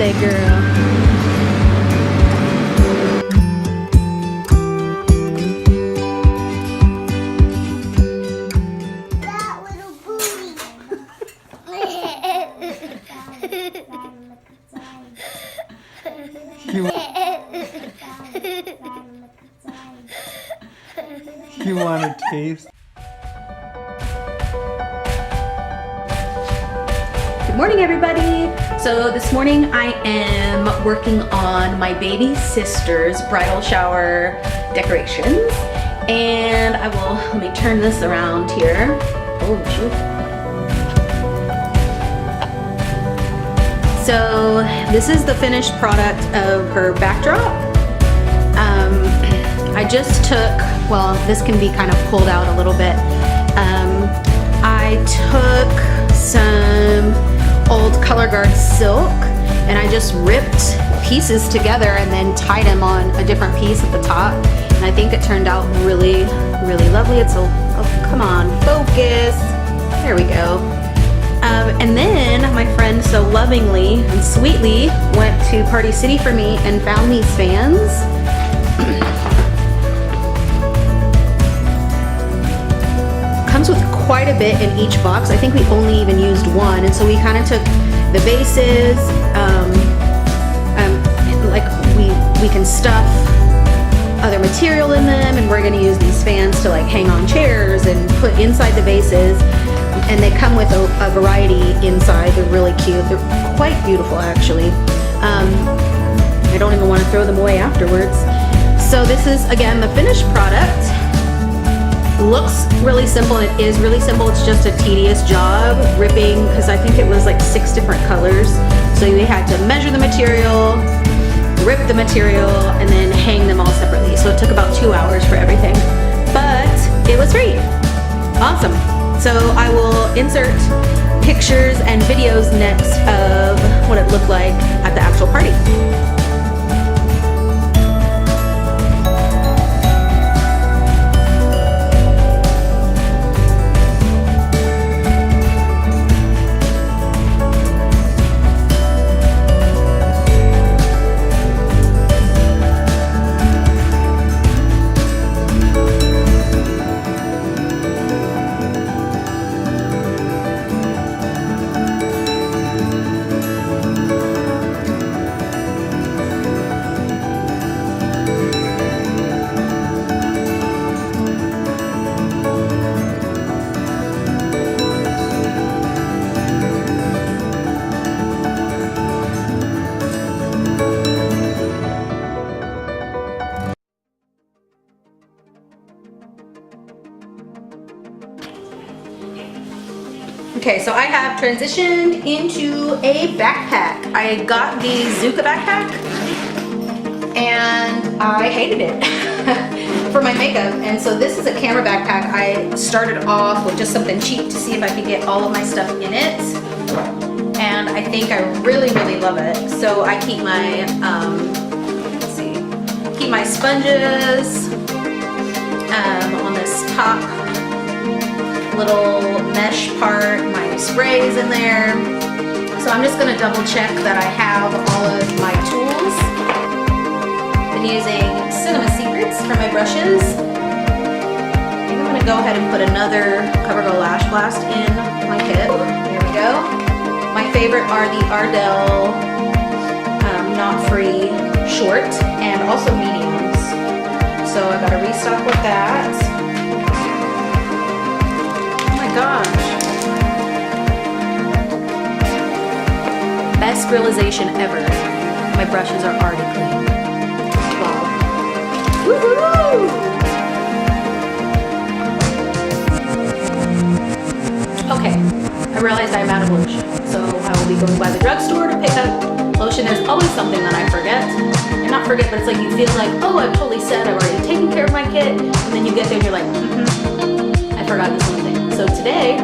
birthday girl. You want a taste? Good morning, everybody. So this morning I am working on my baby sister's bridal shower decorations, and let me turn this around here. Oh, shoot. So this is the finished product of her backdrop. I just took, well, this can be kind of pulled out a little bit. I took some old Color Guard silk and I just ripped pieces together and then tied them on a different piece at the top. And I think it turned out really, really lovely. It's oh, come on, focus. There we go. And then my friend so lovingly and sweetly went to Party City for me and found these fans. Comes with quite a bit in each box. I think we only even used one, and so we kind of took the bases, like we can stuff other material in them, and we're going to use these fans to like hang on chairs and put inside the bases. And they come with a variety inside. They're really cute. They're quite beautiful, actually. I don't even want to throw them away afterwards. So this is, again, the finished product. Looks really simple, and it is really simple. It's just a tedious job ripping, because I think it was like 6 different colors. So we had to measure the material, rip the material, and then hang them all separately. So it took about 2 hours for everything. But it was free. Awesome. So I will insert pictures and videos next of what it looked like at the actual party. Okay, so I have transitioned into a backpack. I got the Zuka backpack and I hated it for my makeup. And so this is a camera backpack. I started off with just something cheap to see if I could get all of my stuff in it. And I think I really, really love it. So I keep my, let's see, keep my sponges on this top little mesh part, my sprays in there. So I'm just gonna double check that I have all of my tools. Been using Cinema Secrets for my brushes. I think I'm gonna go ahead and put another CoverGirl Lash Blast in my kit. Here we go. My favorite are the Ardell Knot Free Short and also mediums. So I gotta restock with that. Gosh. Best realization ever. My brushes are already clean. Wow. Woohoo! Okay, I realized I'm out of lotion, so I will be going by the drugstore to pick up lotion. There's always something that I forget. And not forget, but it's like you feel like, oh, I'm totally set, I've already taken care of my kit, and then you get there and you're like, I forgot this one thing. So today,